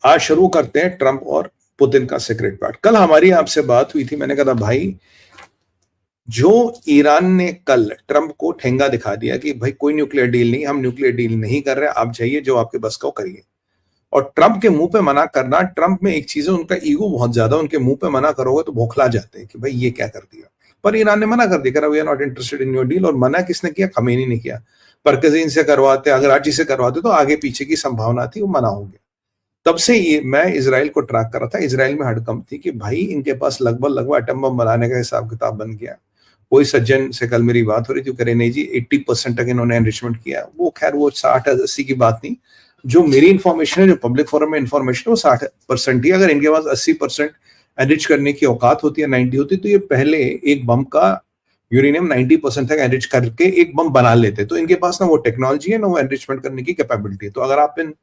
आज शुरू करते हैं ट्रंप और पुतिन का सीक्रेट पार्ट। कल हमारी आपसे बात हुई थी, मैंने कहा था भाई जो ईरान ने कल ट्रंप को ठेंगा दिखा दिया कि भाई कोई न्यूक्लियर डील नहीं, हम न्यूक्लियर डील नहीं कर रहे, आप जाइए, जो आपके बस का करिए। और ट्रंप के मुंह पे मना करना, ट्रंप में एक चीज है, उनका ईगो बहुत ज्यादा, उनके मुंह पे मना करोगे तो बौखला जाते हैं कि भाई ये क्या कर दिया। पर ईरान ने मना कर दिया, we are not interested in your deal. और मना किसने किया? खमेनी ने किया। परकजीन से करवाते, अगराची से करवाते तो आगे पीछे की संभावना थी, वो मना हो गया। तब से ये मैं इसराइल को ट्रैक कर रहा था। इसराइल में हड़कंप थी कि भाई इनके पास लगभग एटम बम बनाने का हिसाब किताब बन गया। कोई सज्जन से कल मेरी बात हो रही थी, कह रहे नहीं जी 80% तक इन्होंने एनरिचमेंट किया। वो खैर वो 60-80 की बात नहीं, जो मेरी इंफॉर्मेशन है, जो पब्लिक फोरम में इंफॉर्मेशन है, वो 60% ही। अगर इनके पास 80% एनरिच करने की औकात होती है, 90 होती, तो ये पहले एक बम का यूरेनियम 90% तक एनरिच करके एक बम बना लेते। तो इनके पास ना वो टेक्नोलॉजी है, ना वो एनरिचमेंट करने की कैपेबिलिटी है। तो अगर आप इन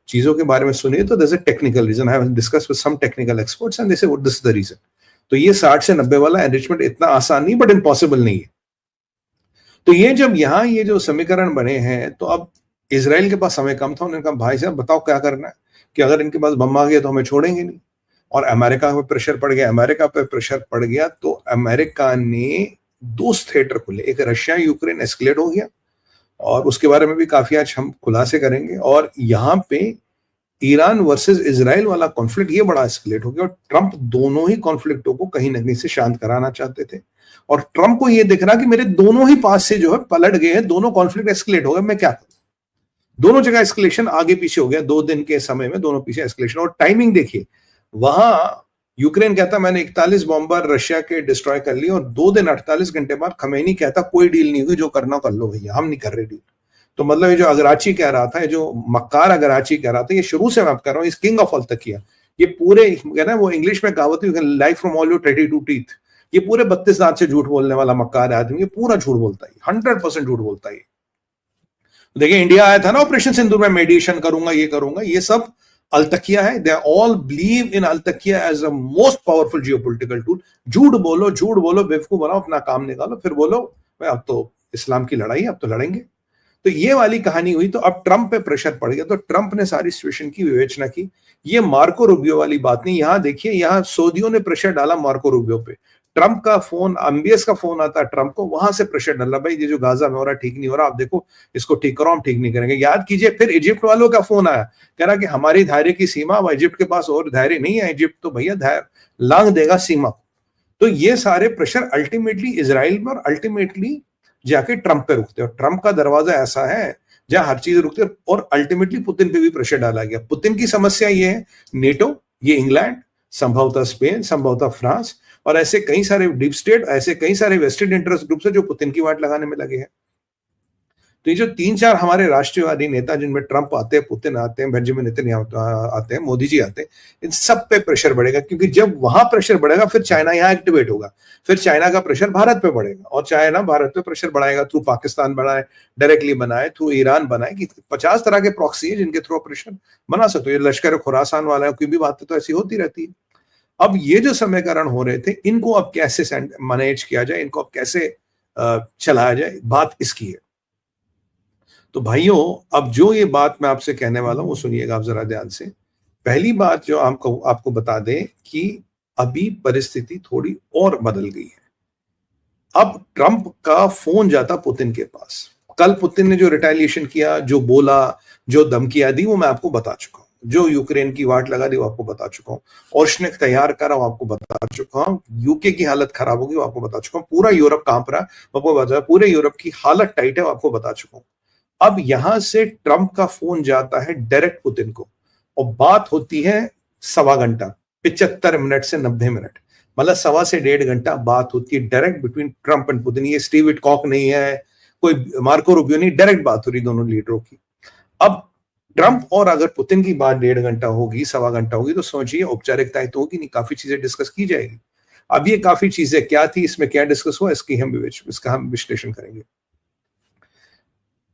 चीजों के बारे में सुनिए तो this is technical reason, I have discussed with some technical experts and this is the reason. तो ये 60 से 90 वाला एनरिचमेंट इतना आसान नहीं, बट इम्पॉसिबल नहीं है। तो ये जब यहाँ ये जो समीकरण बने हैं, तो अब इसराइल के पास समय कम था। उन्होंने कहा भाई साहब बताओ क्या करना है, कि अगर इनके पास बम आ गया तो हमें छोड़ेंगे नहीं। और अमेरिका पे प्रेशर पड़ गया, अमेरिका पे प्रेशर पड़ गया तो अमेरिका ने 2 थिएटर खुले। एक रशिया यूक्रेन एस्केलेट हो गया, और उसके बारे में भी काफी आज हम खुलासे करेंगे। और यहाँ पे ईरान वर्सेस इजराइल वाला कॉन्फ्लिक्ट ये बड़ा एस्केलेट हो गया, और ट्रंप दोनों ही कॉन्फ्लिक्टों को कहीं ना कहीं से शांत कराना चाहते थे। और ट्रंप को ये दिख रहा कि मेरे दोनों ही पास से जो है पलट गए हैं, दोनों कॉन्फ्लिक्ट एस्केलेट हो गए, मैं क्या करूं। दोनों जगह एस्केलेशन आगे पीछे हो गया, 2 दिन के समय में दोनों पीछे एस्केलेशन। और टाइमिंग देखिए, वहां यूक्रेन कहता मैंने 41 बॉम्बर रशिया के डिस्ट्रॉय कर लिए, और 2 दिन 48 घंटे बाद खमेनी कहता कोई डील नहीं हुई, जो करना कर लो भैया, हम नहीं कर रहे डील। तो मतलब ये जो अगराची कह रहा था, जो मक्कार अगराची कह रहा था, ये शुरू से मैं कह रहा हूँ, इस किंग ऑफ ऑल तकिया, ये पूरे कहना वो इंग्लिश में कहावत है, life from all your 32 teeth, ये पूरे 32 दांत से झूठ बोलने वाला मक्कार आदमी, ये पूरा झूठ बोलता है, 100% झूठ बोलता है। देखिए इंडिया आया था ना ऑपरेशन सिंदूर में, मेडिएशन करूंगा, ये करूंगा, ये सब अलतकिया है। दे ऑल बिलीव इन अलतकिया as a most powerful geopolitical tool. झूठ बोलो, बेवकूफ बनाओ, अपना काम निकालो, फिर बोलो अब तो इस्लाम की लड़ाई, अब तो लड़ेंगे। तो ये वाली कहानी हुई। तो अब ट्रंप पे प्रेशर पड़ गया, तो ट्रंप ने सारी सिचुएशन की विवेचना की। ये मार्को रूबियो वाली बात नहीं। यहां देखिए, यहां सऊदियों ने प्रेशर डाला मार्को रूबियो पे। ट्रंप का फोन, एमबीएस का फोन आता है ट्रंप को, वहां से प्रेशर डाला, भाई ये जो गाजा में हो रहा है ठीक नहीं हो रहा, आप देखो इसको ठीक करो, हम ठीक नहीं करेंगे। याद कीजिए, फिर इजिप्ट वालों का फोन आया, कह रहा कि हमारी धैर्य की सीमा, इजिप्ट के पास और धैर्य नहीं है, इजिप्ट तो भैया धैर्य लांग देगा सीमा। तो ये सारे प्रेशर अल्टीमेटली इसराइल में और अल्टीमेटली जाके ट्रंप पे रुकते हैं। और ट्रंप का दरवाजा ऐसा है जहां हर चीज रुकती है, और अल्टीमेटली पुतिन पे भी प्रेशर डाला गया। पुतिन की समस्या ये है, नेटो, ये इंग्लैंड, संभवतः स्पेन, संभवतः फ्रांस, और ऐसे कई सारे डीप स्टेट, ऐसे कई सारे वेस्टेड इंटरेस्ट ग्रुप्स है जो पुतिन की वाट लगाने में लगे हैं। तो ये जो 3-4 हमारे राष्ट्रवादी नेता, जिनमें ट्रंप आते हैं, पुतिन आते हैं, बेंजामिन नेतन्याहू आते हैं, मोदी जी आते हैं, इन सब पे प्रेशर बढ़ेगा। क्योंकि जब वहां प्रेशर बढ़ेगा, फिर चाइना यहाँ एक्टिवेट होगा, फिर चाइना का प्रेशर भारत पे बढ़ेगा, और चाइना भारत पे प्रेशर बढ़ाएगा, थ्रू पाकिस्तान बनाए, डायरेक्टली बनाए, थ्रू ईरान बनाए, कि 50 तरह के प्रॉक्सी है जिनके थ्रू प्रेशर बना सकते हो। ये लश्कर खुरासान वाला कोई भी बात तो ऐसी होती रहती है। अब ये जो समीकरण हो रहे थे, इनको अब कैसे मैनेज किया जाए, इनको अब कैसे चलाया जाए, बात इसकी है। तो भाइयों, अब जो ये बात मैं आपसे कहने वाला हूं वो सुनिएगा आप जरा ध्यान से। पहली बात जो आपको बता दें कि अभी परिस्थिति थोड़ी और बदल गई है। अब ट्रंप का फोन जाता पुतिन के पास। कल पुतिन ने जो रिटेलिएशन किया, जो बोला, जो धमकियां दी, वो मैं आपको बता चुका हूं। जो यूक्रेन की वाट लगा दी वो आपको बता चुका हूं। ओर्शनिक तैयार करा वो आपको बता चुका हूं। यूके की हालत खराब होगी वो आपको बता चुका हूं। पूरा यूरोप कांप रहा है वो आपको बता, पूरे यूरोप की हालत टाइट है वो आपको बता चुका हूं। अब यहां से ट्रंप का फोन जाता है डायरेक्ट पुतिन को, और बात होती है 1.25 घंटा, 75 मिनट से 90 मिनट, मतलब 1.25 से 1.5 घंटा बात होती है direct between Trump and Putin. ये स्टीव विटकॉक नहीं है, कोई मार्को रूबियो नहीं, डायरेक्ट बात हो रही दोनों लीडरों की। अब ट्रंप और अगर पुतिन की बात 1.5 घंटा होगी, 1.25 घंटा होगी, तो सोचिए औपचारिकताएं तो होगी नहीं, काफी चीजें डिस्कस की जाएगी। अब ये काफी चीजें क्या थी, इसमें क्या डिस्कस हुआ, इसका हम विश्लेषण करेंगे।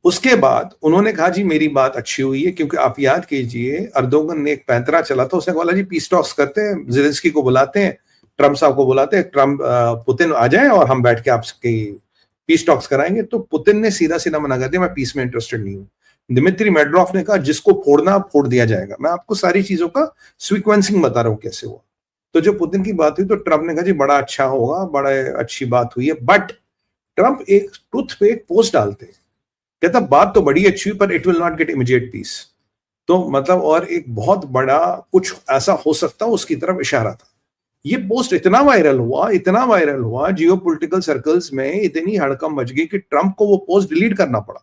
उसके बाद उन्होंने कहा जी मेरी बात अच्छी हुई है, क्योंकि आप याद कीजिए अर्दोगन ने एक पैंतरा चला था, उसने बोला जी पीस टॉक्स करते हैं, ज़ेलेंस्की को बुलाते हैं, ट्रंप साहब को बुलाते हैं, ट्रंप पुतिन आ जाए और हम बैठ के आपकी पीस टॉक्स कराएंगे। तो पुतिन ने सीधा सीधा मना कर दिया, मैं पीस में इंटरेस्टेड नहीं हूं। दिमित्री मेडवेदेव ने कहा जिसको फोड़ना फोड़ दिया जाएगा। मैं आपको सारी चीजों का सीक्वेंसिंग बता रहा हूं कैसे हुआ। तो जो पुतिन की बात हुई तो ट्रंप ने कहा जी बड़ा अच्छा होगा, बड़ा अच्छी बात हुई है, बट ट्रंप एक ट्रुथ पे एक पोस्ट डालते हैं, कहता बात तो बड़ी अच्छी हुई पर it will not get immediate peace. तो मतलब और एक बहुत बड़ा कुछ ऐसा हो सकता है उसकी तरफ इशारा था। ये पोस्ट इतना वायरल हुआ जियोपॉलिटिकल सर्कल्स में इतनी हड़कंप मच गई कि ट्रंप को वो पोस्ट डिलीट करना पड़ा।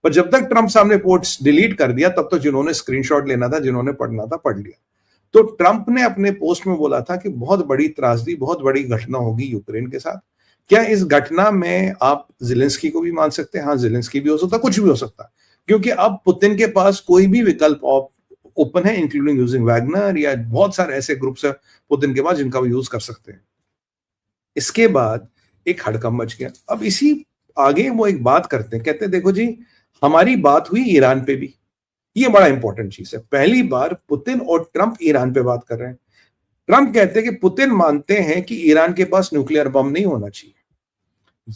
पर जब तक ट्रंप साहब ने पोस्ट डिलीट कर दिया तब तक जिन्होंने स्क्रीनशॉट लेना था, जिन्होंने पढ़ना था पढ़ लिया। तो ट्रंप ने अपने पोस्ट में बोला था कि बहुत बड़ी त्रासदी, बहुत बड़ी घटना होगी यूक्रेन के साथ। क्या इस घटना में आप ज़ेलेंस्की को भी मान सकते हैं? हाँ, ज़ेलेंस्की भी हो सकता, कुछ भी हो सकता, क्योंकि अब पुतिन के पास कोई भी विकल्प ओपन है, इंक्लूडिंग यूजिंग वैगनर, या बहुत सारे ऐसे ग्रुप्स है पुतिन के पास जिनका वो यूज कर सकते हैं। इसके बाद एक हड़कंप मच गया। अब इसी आगे वो एक बात करते हैं, कहते हैं देखो जी हमारी बात हुई ईरान पे भी, ये बड़ा इंपॉर्टेंट चीज है। पहली बार पुतिन और ट्रंप ईरान पे बात कर रहे हैं। ट्रंप कहते हैं कि पुतिन मानते हैं कि ईरान के पास न्यूक्लियर बम नहीं होना चाहिए।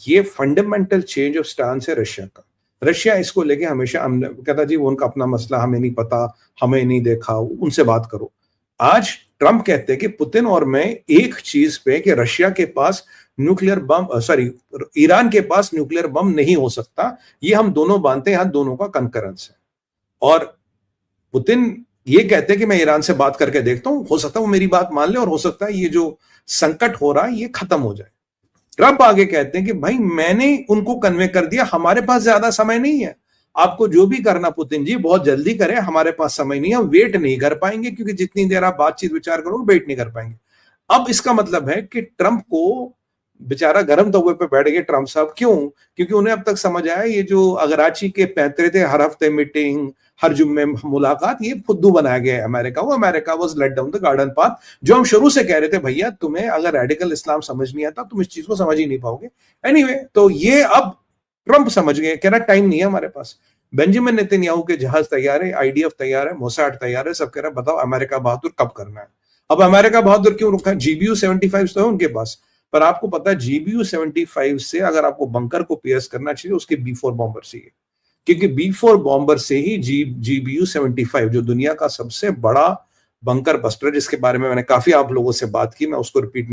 ये फंडामेंटल चेंज ऑफ स्टांस है रशिया का। रशिया इसको लेके हमेशा कहता जी वो उनका अपना मसला, हमें नहीं पता, हमें नहीं देखा, उनसे बात करो। आज ट्रंप कहते हैं कि पुतिन और मैं एक चीज पे कि रशिया के पास न्यूक्लियर बम, सॉरी ईरान के पास न्यूक्लियर बम नहीं हो सकता, ये हम दोनों मानते हैं, यहां दोनों का कंकरेंस है। और पुतिन ये कहते हैं कि मैं ईरान से बात करके देखता हूं, हो सकता है वो मेरी बात मान ले और हो सकता है ये जो संकट हो रहा है ये खत्म हो जाए। ट्रंप आगे कहते हैं कि भाई मैंने उनको कन्वे कर दिया, हमारे पास ज्यादा समय नहीं है, आपको जो भी करना पुतिन जी बहुत जल्दी करें, हमारे पास समय नहीं है, हम वेट नहीं कर पाएंगे, क्योंकि जितनी देर आप बातचीत विचार करोगे वेट नहीं कर पाएंगे। अब इसका मतलब है कि ट्रंप को बेचारा गर्म तवे पे बैठ गए ट्रंप साहब। क्यों? क्योंकि उन्हें अब तक समझ आया ये जो अगराची के पैंतरे थे, हर हफ्ते मीटिंग, हर जुम्मे मुलाकात, ये फुद्दू बनाया गया है अमेरिका। वो America was let down the garden path, जो हम शुरू से कह रहे थे भैया तुम्हें अगर रेडिकल इस्लाम समझ नहीं आता तुम इस चीज को समझ ही नहीं पाओगे। एनीवे, तो ये अब ट्रंप समझ गए, कह रहा टाइम नहीं है हमारे पास। बेंजामिन नेतन्याहू के जहाज तैयार है, आईडीएफ तैयार है, मोसाड तैयार है, सब कह रहा है बताओ अमेरिका बहादुर कब करना है। अब अमेरिका बहादुर क्यों रुका है? GBU 75 तो है उनके पास, पर आपको पता है GBU 75 से अगर आपको बंकर को पियर्स करना चाहिए उसके B4 बॉम्बर चाहिए, क्योंकि B4 बॉम्बर से ही GBU 75 जो दुनिया का सबसे बड़ा बंकर बस्टर, जिसके बारे में मैंने काफी आप लोगों से बात की, मैं उसको रिपीट